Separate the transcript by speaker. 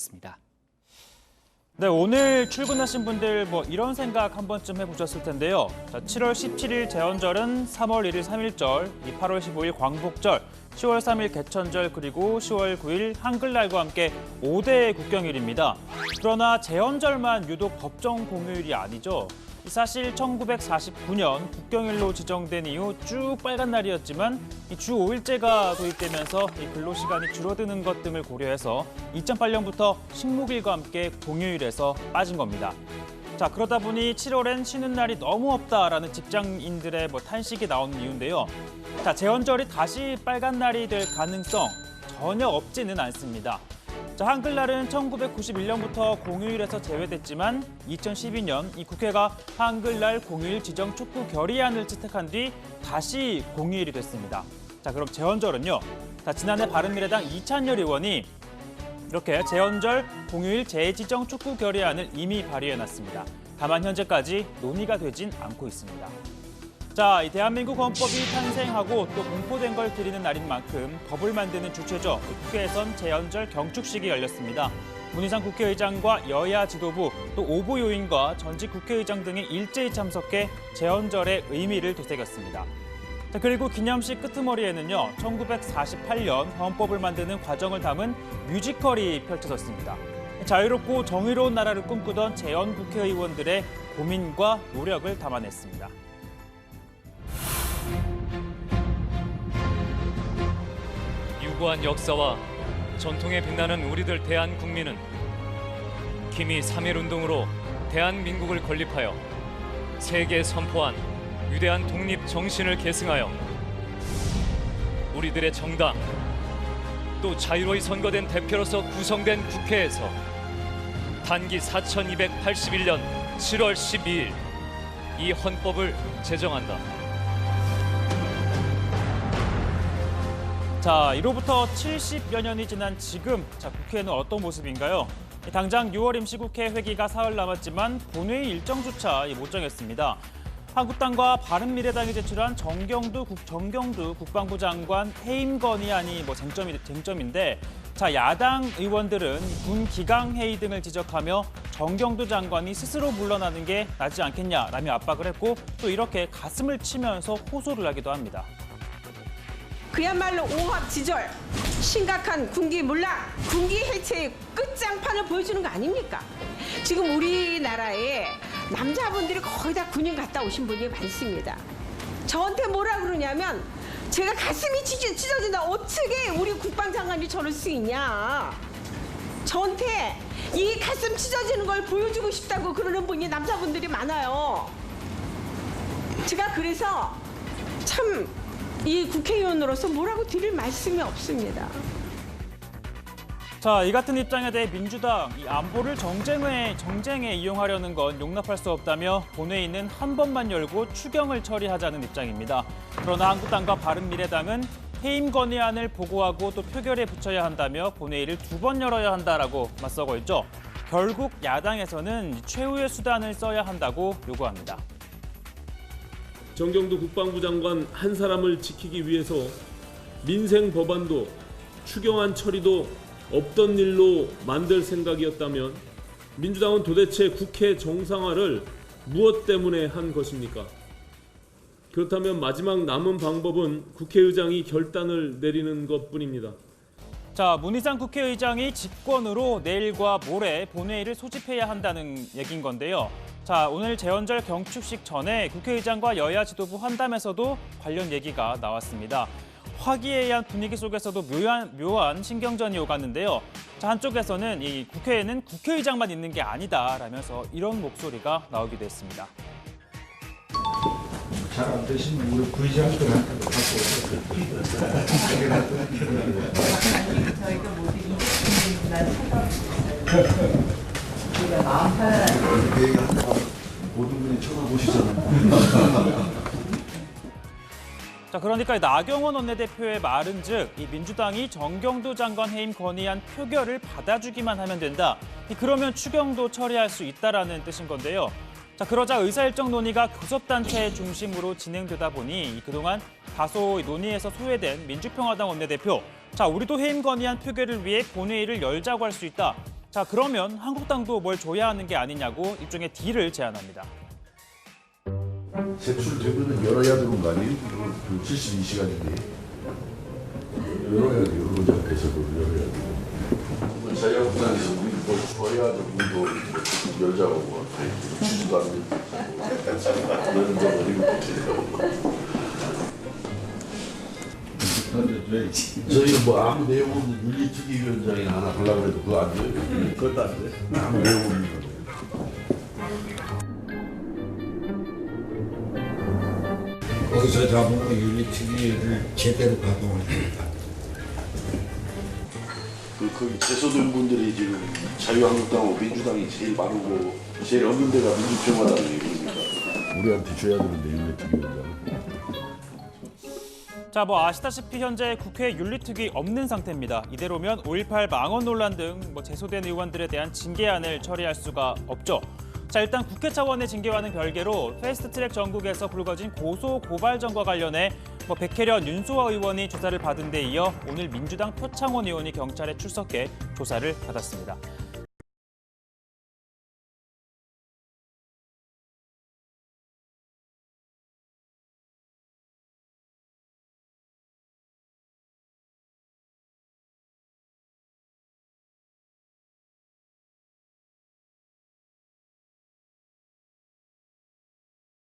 Speaker 1: 있습니다. 네, 오늘 출근하신 분들 이런 생각 한 번쯤 해보셨을 텐데요. 자, 7월 17일 제헌절은 3월 1일 3.1절, 8월 15일 광복절, 10월 3일 개천절, 그리고 10월 9일 한글날과 함께 5대 국경일입니다. 그러나 제헌절만 유독 법정 공휴일이 아니죠. 사실 1949년 국경일로 지정된 이후 쭉 빨간 날이었지만 주 5일제가 도입되면서 근로시간이 줄어드는 것 등을 고려해서 2008년부터 식목일과 함께 공휴일에서 빠진 겁니다. 자, 그러다 보니 7월엔 쉬는 날이 너무 없다라는 직장인들의 탄식이 나오는 이유인데요. 자, 제헌절이 다시 빨간 날이 될 가능성 전혀 없지는 않습니다. 자, 한글날은 1991년부터 공휴일에서 제외됐지만 2012년 이 국회가 한글날 공휴일 지정 촉구 결의안을 채택한 뒤 다시 공휴일이 됐습니다. 자, 그럼 제헌절은요. 자, 지난해 바른미래당 이찬열 의원이 이렇게 제헌절 공휴일 재지정 촉구 결의안을 이미 발의해놨습니다. 다만 현재까지 논의가 되진 않고 있습니다. 자, 이 대한민국 헌법이 탄생하고 또 공포된 걸 기리는 날인 만큼 법을 만드는 주체죠. 국회에선 제헌절 경축식이 열렸습니다. 문희상 국회의장과 여야 지도부, 또 오부 요인과 전직 국회의장 등이 일제히 참석해 제헌절의 의미를 되새겼습니다. 자, 그리고 기념식 끄트머리에는요, 1948년 헌법을 만드는 과정을 담은 뮤지컬이 펼쳐졌습니다. 자유롭고 정의로운 나라를 꿈꾸던 제헌 국회의원들의 고민과 노력을 담아냈습니다.
Speaker 2: 유구한 역사와 전통에 빛나는 우리들 대한국민은 기미 3.1운동으로 대한민국을 건립하여 세계에 선포한 위대한 독립 정신을 계승하여 우리들의 정당 또 자유로이 선거된 대표로서 구성된 국회에서 단기 4281년 7월 12일 이 헌법을 제정한다.
Speaker 1: 자, 이로부터 70여 년이 지난 지금, 국회는 어떤 모습인가요? 당장 6월 임시국회 회기가 사흘 남았지만 본회의 일정조차 못 정했습니다. 한국당과 바른미래당이 제출한 정경두 국방부 장관 해임 건의안이 쟁점인데, 자, 야당 의원들은 군 기강 회의 등을 지적하며 정경두 장관이 스스로 물러나는 게 낫지 않겠냐라며 압박을 했고, 또 이렇게 가슴을 치면서 호소를 하기도 합니다.
Speaker 3: 그야말로 오합지졸, 심각한 군기 문란, 군기 해체의 끝장판을 보여주는 거 아닙니까? 지금 우리나라에 남자분들이 거의 다 군인 갔다 오신 분이 많습니다. 저한테 뭐라 그러냐면 제가 가슴이 찢어진다. 어떻게 우리 국방장관이 저럴 수 있냐. 저한테 이 가슴 찢어지는 걸 보여주고 싶다고 그러는 분이 남자분들이 많아요. 제가 그래서 참 이 국회의원으로서 뭐라고 드릴 말씀이 없습니다.
Speaker 1: 자, 이 같은 입장에 대해 민주당, 이 안보를 정쟁에 이용하려는 건 용납할 수 없다며 본회의는 한 번만 열고 추경을 처리하자는 입장입니다. 그러나 한국당과 바른미래당은 해임 건의안을 보고하고 또 표결에 붙여야 한다며 본회의를 2번 열어야 한다라고 맞서고 있죠. 결국 야당에서는 최후의 수단을 써야 한다고 요구합니다.
Speaker 4: 정경두 국방부 장관 한 사람을 지키기 위해서 민생 법안도 추경안 처리도 없던 일로 만들 생각이었다면 민주당은 도대체 국회 정상화를 무엇 때문에 한 것입니까? 그렇다면 마지막 남은 방법은 국회의장이 결단을 내리는 것뿐입니다.
Speaker 1: 자, 문희상 국회의장이 직권으로 내일과 모레 본회의를 소집해야 한다는 얘기인 건데요. 자, 오늘 제헌절 경축식 전에 국회의장과 여야 지도부 환담에서도 관련 얘기가 나왔습니다. 화기애애한 분위기 속에서도 묘한 신경전이 오갔는데요. 자, 한쪽에서는 이 국회에는 국회의장만 있는 게 아니다라면서 이런 목소리가 나오기도 했습니다.
Speaker 5: 잘 안 되시면 우리 부의장들한테 갖고 오세요.
Speaker 6: 저희가 모두 이날 찾아보셨어요. 우리가 마음 편안하게
Speaker 5: 그 얘기하다가 모든 분이 쳐다보시잖아요.
Speaker 1: 자, 그러니까 나경원 원내대표의 말은즉 이 민주당이 정경두 장관 해임 건의안 표결을 받아주기만 하면 된다. 그러면 추경도 처리할 수 있다라는 뜻인 건데요. 자, 그러자 의사일정 논의가 교섭단체 중심으로 진행되다 보니 그동안 다소 논의에서 소외된 민주평화당 원내대표, 자, 우리도 해임 건의안 표결을 위해 본회의를 열자고 할 수 있다. 자, 그러면 한국당도 뭘 줘야 하는 게 아니냐고 일종의 딜을 제안합니다.
Speaker 7: 제출되면은 열어야 되는 거 아니에요? 그 72시간인데 열어야 돼요. 의원장께서도 열어야 돼요. 자유한국당에서 우리 뭘 줘야 되고 우리도 열자고 뭐 주지도 않는데 여는 데 어디로 못해요. 저희는 뭐 아무 내용 없는 윤리특위위원장이나 하나 하려고 해도 그거 안 돼요? 그것도 안 돼. 아무 내용 없는 거.
Speaker 5: 거기서 잡은 윤리특위를 제대로 가동을 했다.
Speaker 7: 거기 재소된 분들이 지금 자유한국당하고 민주당이 제일 많고 제일 없는 데가 민주평화당이에요. 그러니까 우리한테 줘야 되는데 윤리특위위원장.
Speaker 1: 자, 뭐 아시다시피 현재 국회 윤리특위 없는 상태입니다. 이대로면 5.18 망언 논란 등 제소된 의원들에 대한 징계안을 처리할 수가 없죠. 자, 일단 국회 차원의 징계와는 별개로 패스트트랙 전국에서 불거진 고소 고발전과 관련해 백혜련 윤소아 의원이 조사를 받은 데 이어 오늘 민주당 표창원 의원이 경찰에 출석해 조사를 받았습니다.